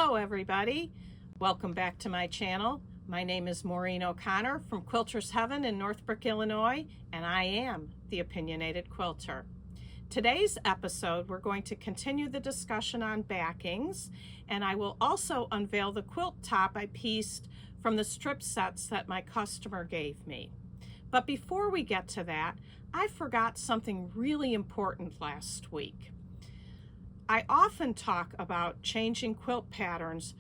Hello everybody, welcome back to my channel. My name is Maureen O'Connor from Quilters Heaven in Northbrook, Illinois, and I am the Opinionated Quilter. Today's episode we're going to continue the discussion on backings, and I will also unveil the quilt top I pieced from the strip sets that my customer gave me. But before we get to that, I forgot something really important last week. I often talk about changing quilt patterns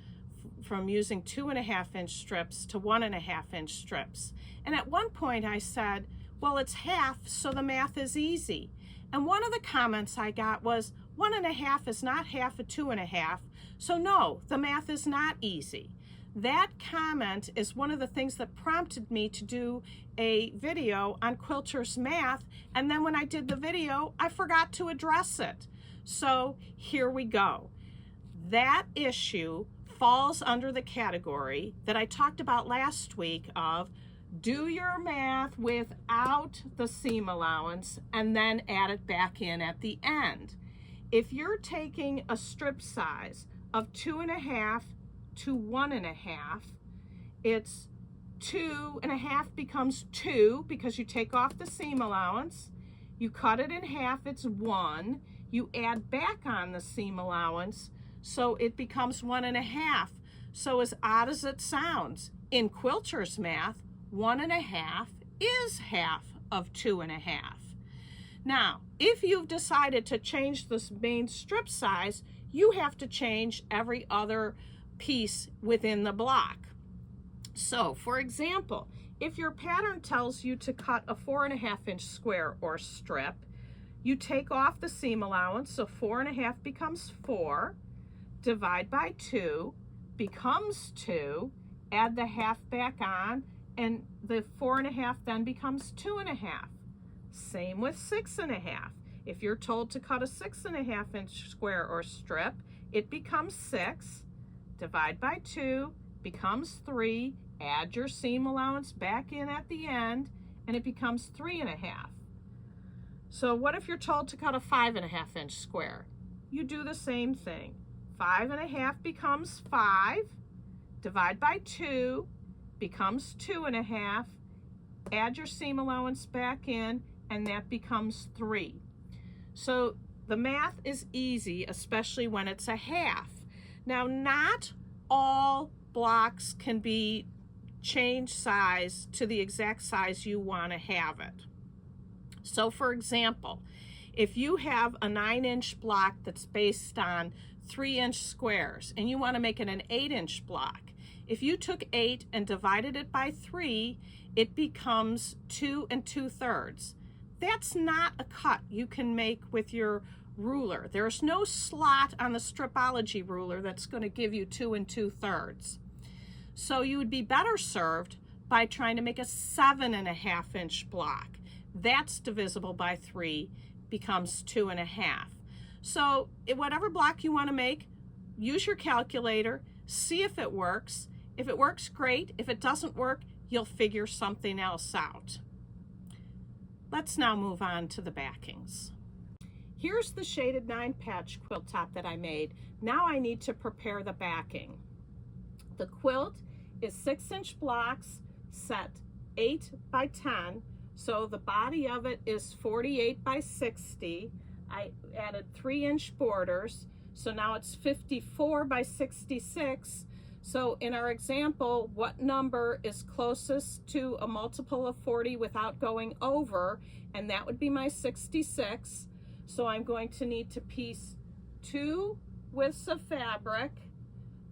from using 2.5-inch strips to 1.5-inch strips. And at one point I said, well, it's half, so the math is easy. And one of the comments I got was 1.5 is not half of 2.5, so no, the math is not easy. That comment is one of the things that prompted me to do a video on quilters math, and then when I did the video, I forgot to address it. So here we go. That issue falls under the category that I talked about last week of do your math without the seam allowance and then add it back in at the end. If you're taking a strip size of 2.5 to 1.5, it's 2.5 becomes 2 because you take off the seam allowance. You cut it in half, it's 1. You add back on the seam allowance, so it becomes 1.5. So as odd as it sounds, in quilters math, 1.5 is half of 2.5. Now, if you've decided to change this main strip size, you have to change every other piece within the block. So, for example, if your pattern tells you to cut a 4.5-inch square or strip, you take off the seam allowance, so 4.5 becomes 4, divide by 2, becomes 2, add the half back on, and the 4.5 then becomes 2.5. Same with 6.5. If you're told to cut a 6.5-inch square or strip, it becomes 6, divide by 2, becomes 3, add your seam allowance back in at the end, and it becomes 3.5. So what if you're told to cut a 5.5-inch square? You do the same thing. 5.5 becomes 5, divide by 2, becomes 2.5, add your seam allowance back in, and that becomes 3. So the math is easy, especially when it's a half. Now, not all blocks can be changed size to the exact size you want to have it. So for example, if you have a 9-inch block that's based on 3-inch squares and you want to make it an 8-inch block, if you took 8 and divided it by 3, it becomes 2 2/3. That's not a cut you can make with your ruler. There's no slot on the Stripology ruler that's going to give you 2 2/3. So you would be better served by trying to make a 7.5-inch block. That's divisible by 3, becomes 2.5. So whatever block you want to make, use your calculator, see if it works. If it works, great. If it doesn't work, you'll figure something else out. Let's now move on to the backings. Here's the shaded 9-patch quilt top that I made. Now I need to prepare the backing. The quilt is 6-inch blocks set 8 by 10. So the body of it is 48 by 60. I added 3-inch borders. So now it's 54 by 66. So in our example, what number is closest to a multiple of 40 without going over? And that would be my 66. So I'm going to need to piece 2 widths of fabric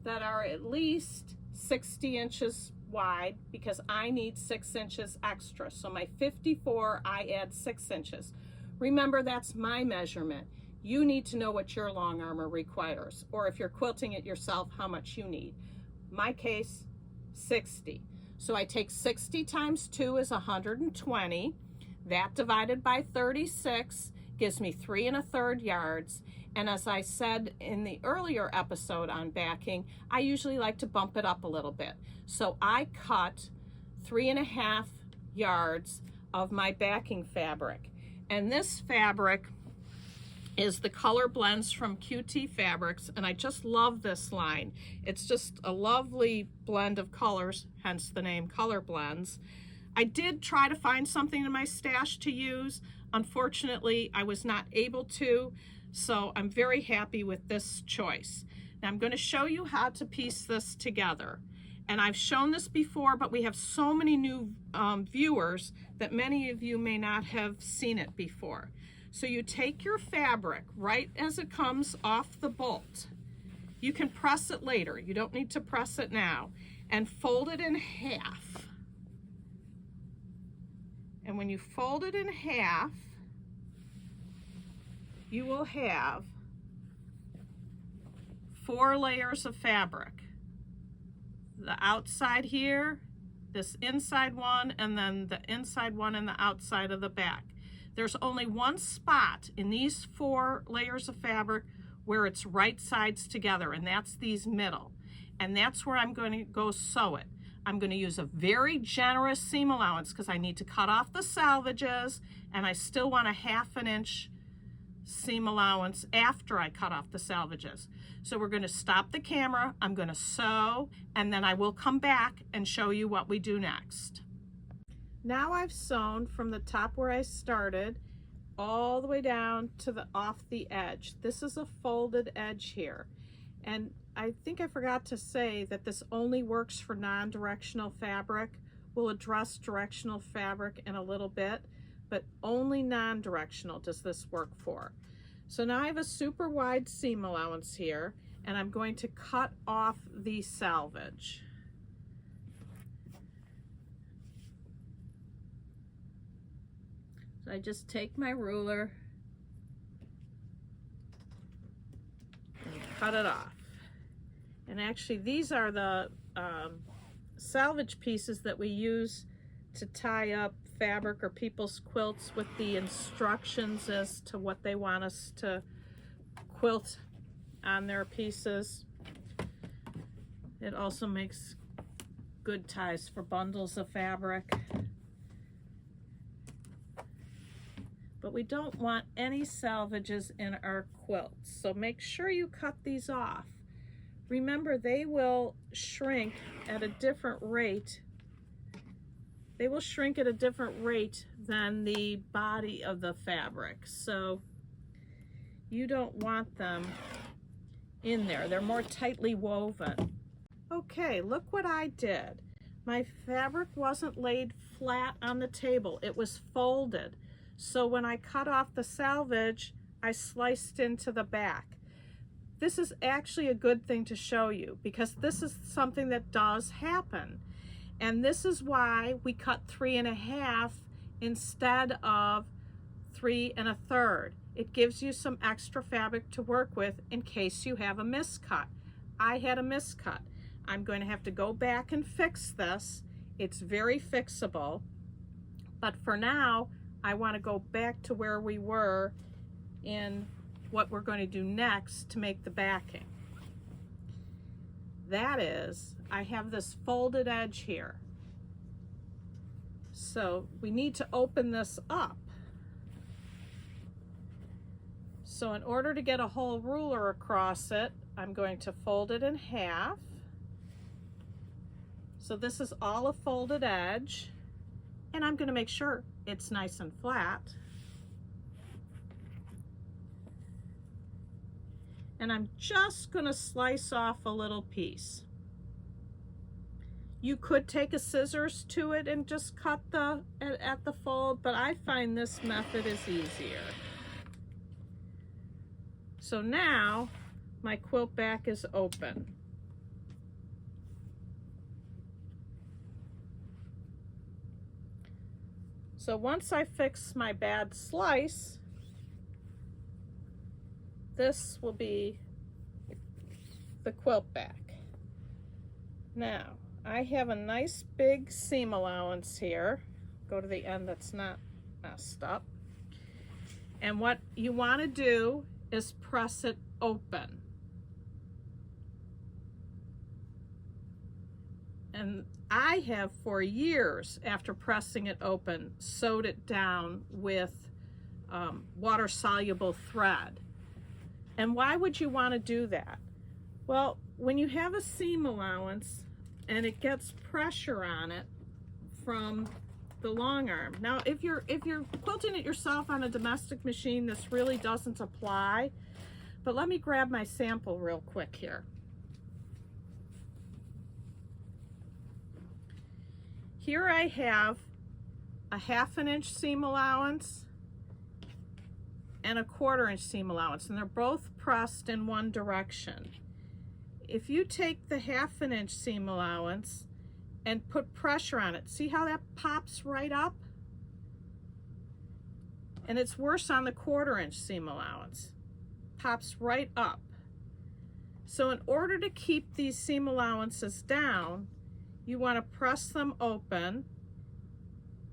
that are at least 60 inches wide because I need 6 inches extra. So my 54, I add 6 inches. Remember, that's my measurement. You need to know what your long armor requires, or if you're quilting it yourself, how much you need. My case, 60. So I take 60 times 2 is 120. That divided by 36 gives me 3 1/3 yards. And as I said in the earlier episode on backing, I usually like to bump it up a little bit. So I cut 3.5 yards of my backing fabric. And this fabric is the Color Blends from QT Fabrics, and I just love this line. It's just a lovely blend of colors, hence the name Color Blends. I did try to find something in my stash to use. Unfortunately, I was not able to, so I'm very happy with this choice. Now I'm going to show you how to piece this together. And I've shown this before, but we have so many new viewers that many of you may not have seen it before. So you take your fabric right as it comes off the bolt. You can press it later. You don't need to press it now. And fold it in half. And when you fold it in half, you will have 4 layers of fabric. The outside here, this inside one, and then the inside one and the outside of the back. There's only one spot in these 4 layers of fabric where it's right sides together, and that's these middle. And that's where I'm going to go sew it. I'm going to use a very generous seam allowance because I need to cut off the salvages, and I still want a 1/2 inch seam allowance after I cut off the salvages. So we're going to stop the camera, I'm going to sew, and then I will come back and show you what we do next. Now I've sewn from the top where I started all the way down to the off the edge. This is a folded edge here, and I think I forgot to say that this only works for non-directional fabric. We'll address directional fabric in a little bit, but only non-directional does this work for. So now I have a super wide seam allowance here, and I'm going to cut off the salvage. So I just take my ruler and cut it off. And actually these are the salvage pieces that we use to tie up fabric or people's quilts with the instructions as to what they want us to quilt on their pieces. It also makes good ties for bundles of fabric. But we don't want any salvages in our quilts, so make sure you cut these off. Remember, they will shrink at a different rate. They will shrink at a different rate than the body of the fabric, so you don't want them in there. They're more tightly woven. Okay, look what I did. My fabric wasn't laid flat on the table, it was folded. So when I cut off the salvage, I sliced into the back. This is actually a good thing to show you because this is something that does happen. And this is why we cut 3 1/2 instead of 3 1/3. It gives you some extra fabric to work with in case you have a miscut. I had a miscut. I'm going to have to go back and fix this. It's very fixable. But for now, I want to go back to where we were in what we're going to do next to make the backing. That is, I have this folded edge here. So we need to open this up. So in order to get a whole ruler across it, I'm going to fold it in half. So this is all a folded edge, and I'm going to make sure it's nice and flat. And I'm just going to slice off a little piece. You could take a scissors to it and just cut at the fold, but I find this method is easier. So now my quilt back is open. So once I fix my bad slice, this will be the quilt back. Now, I have a nice big seam allowance here. Go to the end that's not messed up. And what you want to do is press it open. And I have for years, after pressing it open, sewed it down with water-soluble thread. And why would you want to do that? Well, when you have a seam allowance and it gets pressure on it from the long arm. Now, if you're quilting it yourself on a domestic machine, this really doesn't apply. But let me grab my sample real quick here. Here I have a 1/2 inch seam allowance and a 1/4 inch seam allowance, and they're both pressed in one direction. If you take the 1/2 inch seam allowance and put pressure on it, see how that pops right up? And it's worse on the 1/4 inch seam allowance. Pops right up. So in order to keep these seam allowances down, you want to press them open.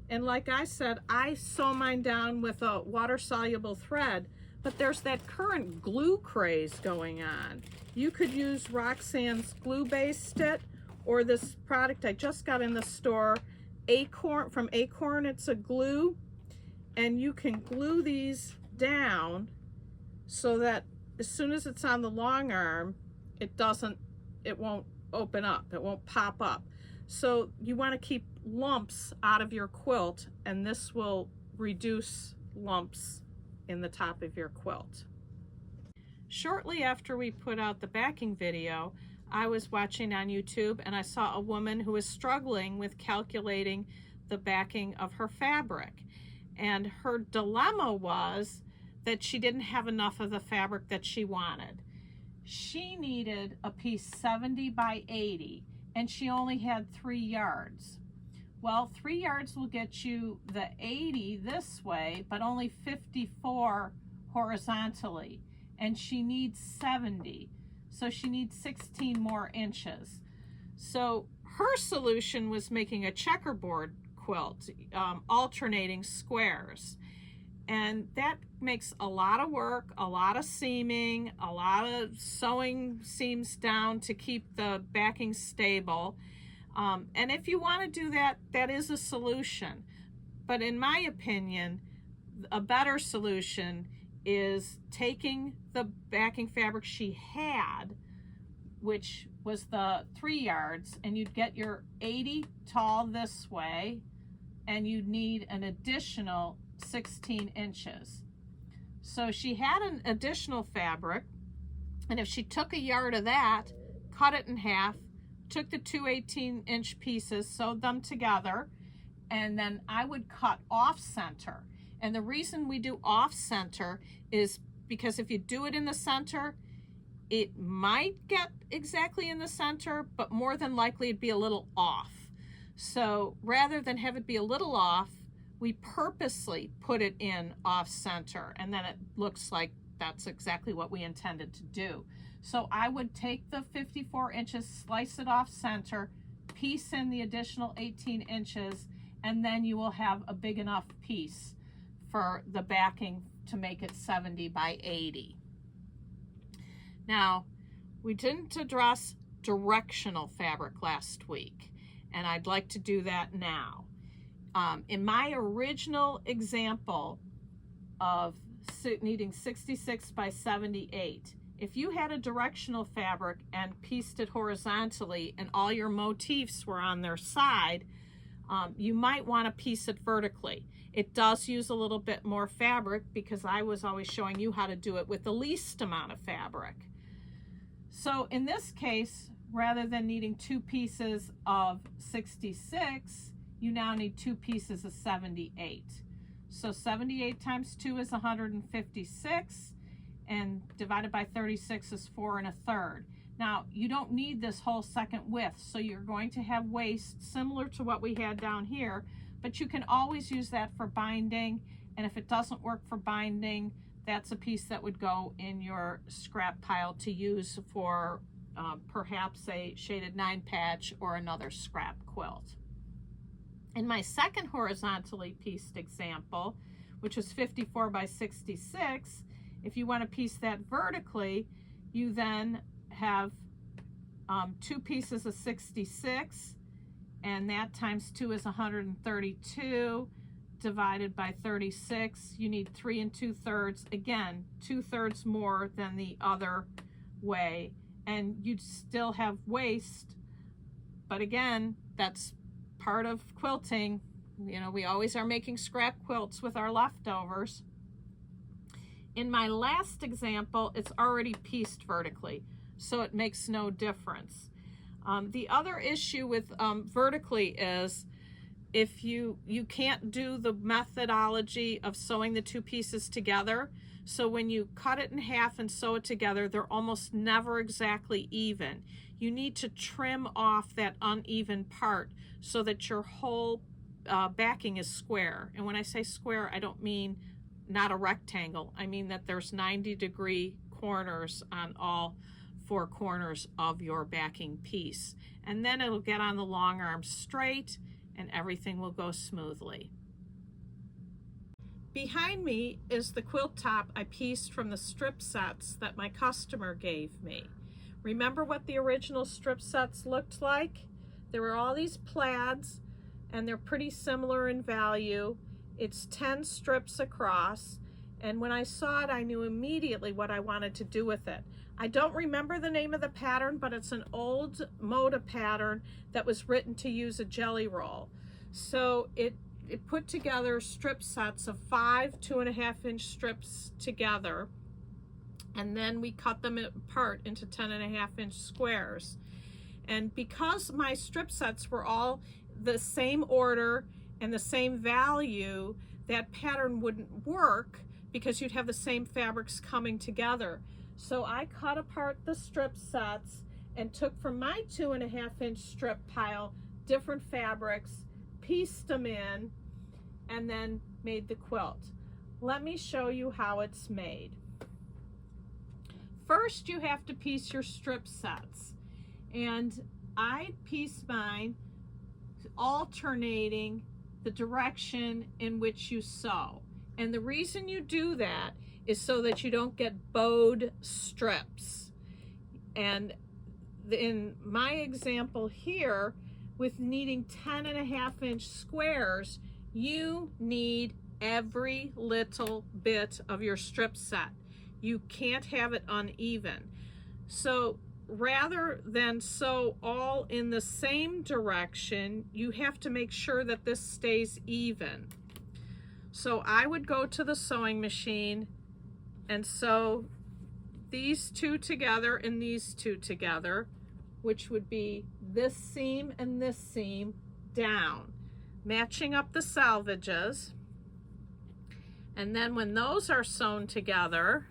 And like I said, I sew mine down with a water-soluble thread, but there's that current glue craze going on. You could use Roxanne's glue-based it, or this product I just got in the store, Acorn, from Acorn. It's a glue, and you can glue these down so that as soon as it's on the long arm, it won't open up, it won't pop up. So you want to keep lumps out of your quilt, and this will reduce lumps in the top of your quilt. Shortly after we put out the backing video, I was watching on YouTube and I saw a woman who was struggling with calculating the backing of her fabric. And her dilemma was that she didn't have enough of the fabric that she wanted. She needed a piece 70 by 80, and she only had 3 yards. Well, 3 yards will get you the 80 this way, but only 54 horizontally, and she needs 70, so she needs 16 more inches. So her solution was making a checkerboard quilt, alternating squares. And that makes a lot of work, a lot of seaming, a lot of sewing seams down to keep the backing stable. And if you want to do that, that is a solution. But in my opinion, a better solution is taking the backing fabric she had, which was the 3 yards, and you'd get your 80 tall this way, and you'd need an additional 16 inches. So she had an additional fabric, and if she took a yard of that, cut it in half, took the 2 18-inch pieces, sewed them together, and then I would cut off center. And the reason we do off center is because if you do it in the center, it might get exactly in the center, but more than likely it'd be a little off. So rather than have it be a little off, we purposely put it in off center, and then it looks like that's exactly what we intended to do. So I would take the 54 inches, slice it off center, piece in the additional 18 inches, and then you will have a big enough piece for the backing to make it 70 by 80. Now, we didn't address directional fabric last week, and I'd like to do that now. In my original example of needing 66 by 78, if you had a directional fabric and pieced it horizontally and all your motifs were on their side, you might want to piece it vertically. It does use a little bit more fabric because I was always showing you how to do it with the least amount of fabric. So in this case, rather than needing 2 pieces of 66, you now need 2 pieces of 78. So 78 times 2 is 156, and divided by 36 is 4 1/3. Now, you don't need this whole second width, so you're going to have waist similar to what we had down here, but you can always use that for binding, and if it doesn't work for binding, that's a piece that would go in your scrap pile to use for perhaps a shaded 9 patch or another scrap quilt. In my second horizontally pieced example, which was 54 by 66, if you want to piece that vertically, you then have 2 pieces of 66, and that times 2 is 132, divided by 36, you need 3 2/3. Again, 2/3 more than the other way, and you'd still have waste. But again, that's part of quilting. You know, we always are making scrap quilts with our leftovers. In my last example, it's already pieced vertically, so it makes no difference. The other issue with vertically is if you can't do the methodology of sewing the two pieces together. So when you cut it in half and sew it together, they're almost never exactly even. You need to trim off that uneven part so that your whole backing is square. And when I say square, I don't mean not a rectangle. I mean that there's 90-degree corners on all 4 corners of your backing piece. And then it'll get on the long arm straight and everything will go smoothly. Behind me is the quilt top I pieced from the strip sets that my customer gave me. Remember what the original strip sets looked like? There were all these plaids, and they're pretty similar in value. It's 10 strips across, and when I saw it, I knew immediately what I wanted to do with it. I don't remember the name of the pattern, but it's an old Moda pattern that was written to use a jelly roll. So it put together strip sets of 5 2.5-inch strips together, and then we cut them apart into 10.5-inch squares. And because my strip sets were all the same order and the same value, that pattern wouldn't work because you'd have the same fabrics coming together. So I cut apart the strip sets and took from my 2.5-inch strip pile different fabrics, pieced them in, and then made the quilt. Let me show you how it's made. First, you have to piece your strip sets, and I piece mine alternating the direction in which you sew. And the reason you do that is so that you don't get bowed strips. And in my example here, with needing 10.5-inch squares, you need every little bit of your strip set. You can't have it uneven. So rather than sew all in the same direction, you have to make sure that this stays even. So I would go to the sewing machine and sew these two together and these two together, which would be this seam and this seam down, matching up the salvages. And then when those are sewn together,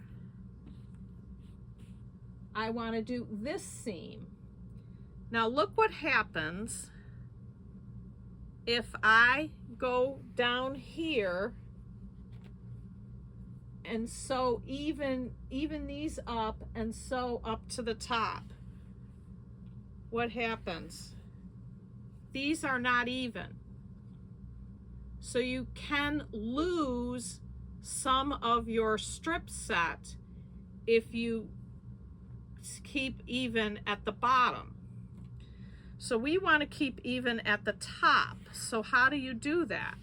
I want to do this seam. Now look what happens if I go down here and sew even these up and sew up to the top. What happens? These are not even. So you can lose some of your strip set if you keep even at the bottom. So we want to keep even at the top. So how do you do that?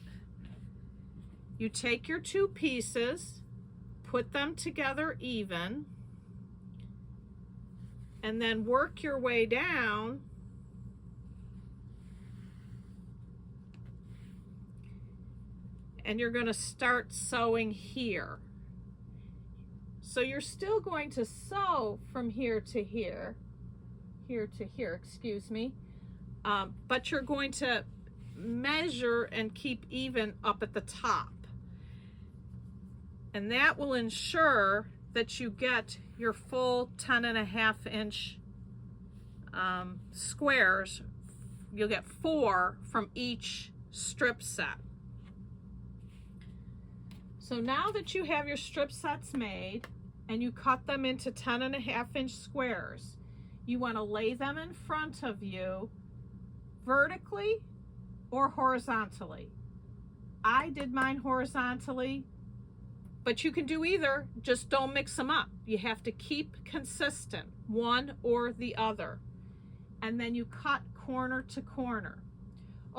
You take your two pieces, put them together even, and then work your way down and you're going to start sewing here. So you're still going to sew from here to here, excuse me, but you're going to measure and keep even up at the top. And that will ensure that you get your full 10.5-inch squares. You'll get 4 from each strip set. So now that you have your strip sets made and you cut them into 10.5-inch squares, you want to lay them in front of you vertically or horizontally. I did mine horizontally, but you can do either, just don't mix them up. You have to keep consistent, one or the other. And then you cut corner to corner.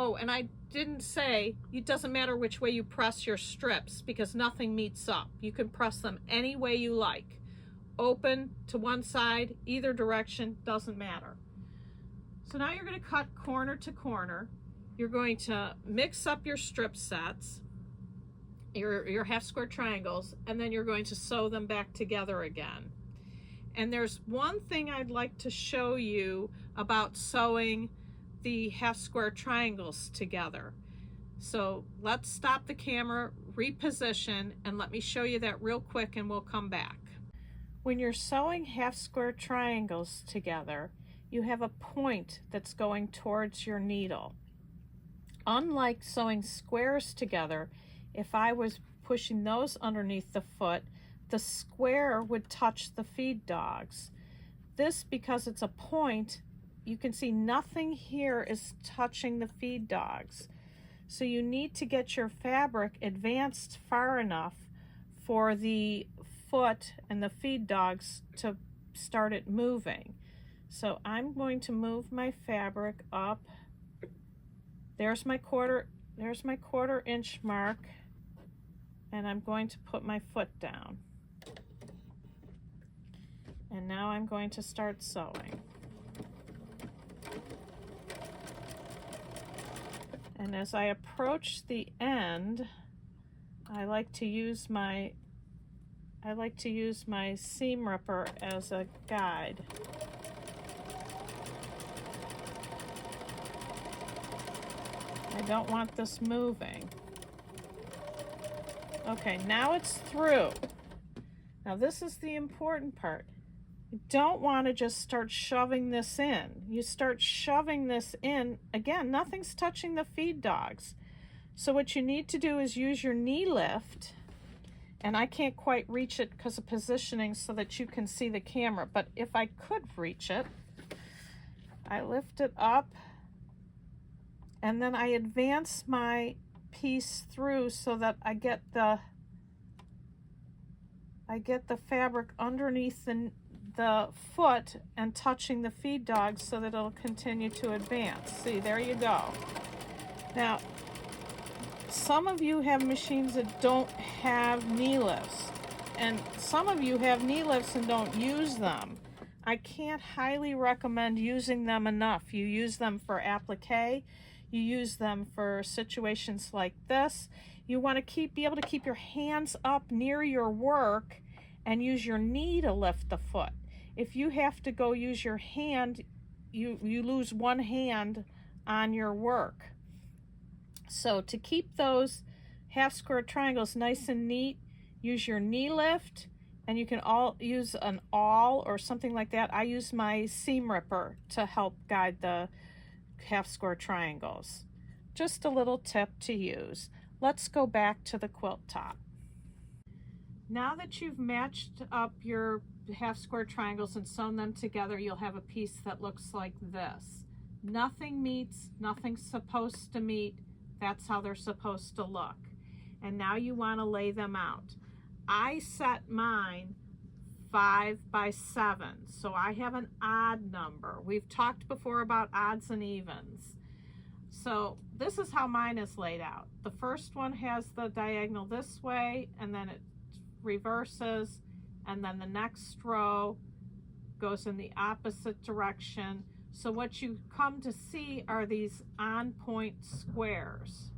Oh, and I didn't say, it doesn't matter which way you press your strips because nothing meets up. You can press them any way you like. Open to one side, either direction, doesn't matter. So now you're going to cut corner to corner. You're going to mix up your strip sets, your half square triangles, and then you're going to sew them back together again. And there's one thing I'd like to show you about sewing the half square triangles together. So let's stop the camera, reposition, and let me show you that real quick and we'll come back. When you're sewing half square triangles together, you have a point that's going towards your needle. Unlike sewing squares together, if I was pushing those underneath the foot, the square would touch the feed dogs. This, because it's a point, you can see nothing here is touching the feed dogs. So you need to get your fabric advanced far enough for the foot and the feed dogs to start it moving. So I'm going to move my fabric up. There's my quarter inch mark, and I'm going to put my foot down. And now I'm going to start sewing. And as I approach the end, I like to use my seam ripper as a guide. I don't want this moving. Okay, now it's through. Now this is the important part. You don't want to just start shoving this in. You start shoving this in, again, nothing's touching the feed dogs. So what you need to do is use your knee lift, and I can't quite reach it because of positioning so that you can see the camera, but if I could reach it, I lift it up, and then I advance my piece through so that I get the fabric underneath the foot and touching the feed dogs so that it'll continue to advance. See, there you go. Now, some of you have machines that don't have knee lifts, and some of you have knee lifts and don't use them. I can't highly recommend using them enough. You use them for applique, you use them for situations like this. You want to be able to keep your hands up near your work and use your knee to lift the foot. If you have to go use your hand, you lose one hand on your work. So to keep those half square triangles nice and neat, use your knee lift, and you can all use an awl or something like that. I use my seam ripper to help guide the half square triangles. Just a little tip to use. Let's go back to the quilt top. Now that you've matched up your half square triangles and sewn them together, you'll have a piece that looks like this. Nothing meets, nothing's supposed to meet. That's how they're supposed to look. And now you want to lay them out. I set mine 5 by 7, so I have an odd number. We've talked before about odds and evens. So this is how mine is laid out. The first one has the diagonal this way, and then it reverses, and then the next row goes in the opposite direction. So what you come to see are these on-point squares,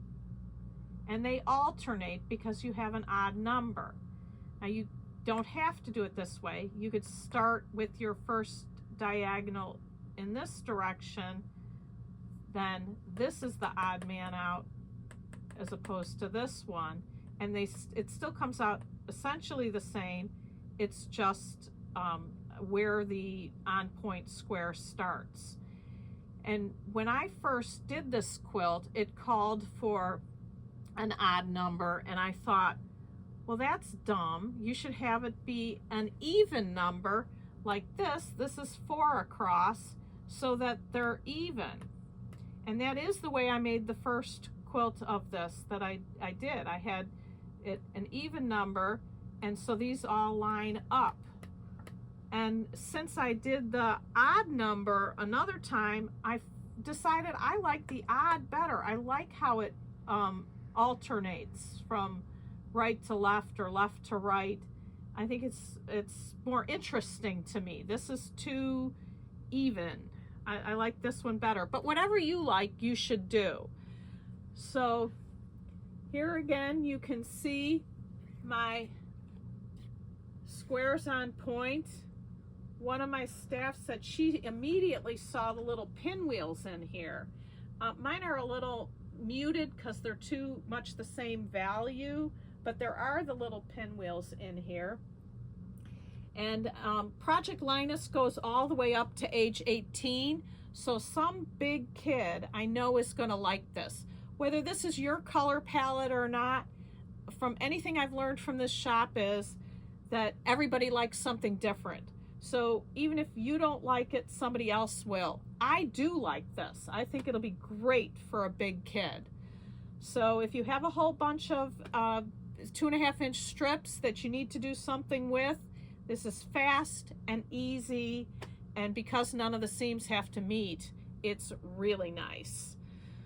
and they alternate because you have an odd number. Now you don't have to do it this way. You could start with your first diagonal in this direction, then this is the odd man out as opposed to this one, and it still comes out essentially the same. It's just where the on-point square starts. And when I first did this quilt, it called for an odd number, and I thought, well, that's dumb. You should have it be an even number like this. This is 4 across so that they're even. And that is the way I made the first quilt of this that I did. I had it an even number, and so these all line up. And since I did the odd number another time, I decided I like the odd better. I like how it alternates from right to left or left to right. I think it's more interesting to me. This is too even. I like this one better, but whatever you like, you should do. So here again, you can see my squares on point. One of my staff said she immediately saw the little pinwheels in here. Mine are a little muted because they're too much the same value, but there are the little pinwheels in here. And Project Linus goes all the way up to age 18, so some big kid I know is going to like this. Whether this is your color palette or not, from anything I've learned from this shop is that everybody likes something different. So even if you don't like it, somebody else will. I do like this. I think it'll be great for a big kid. So if you have a whole bunch of 2.5-inch strips that you need to do something with, this is fast and easy, and because none of the seams have to meet, it's really nice.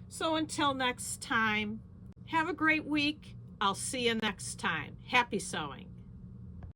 So until next time, have a great week. I'll see you next time. Happy sewing.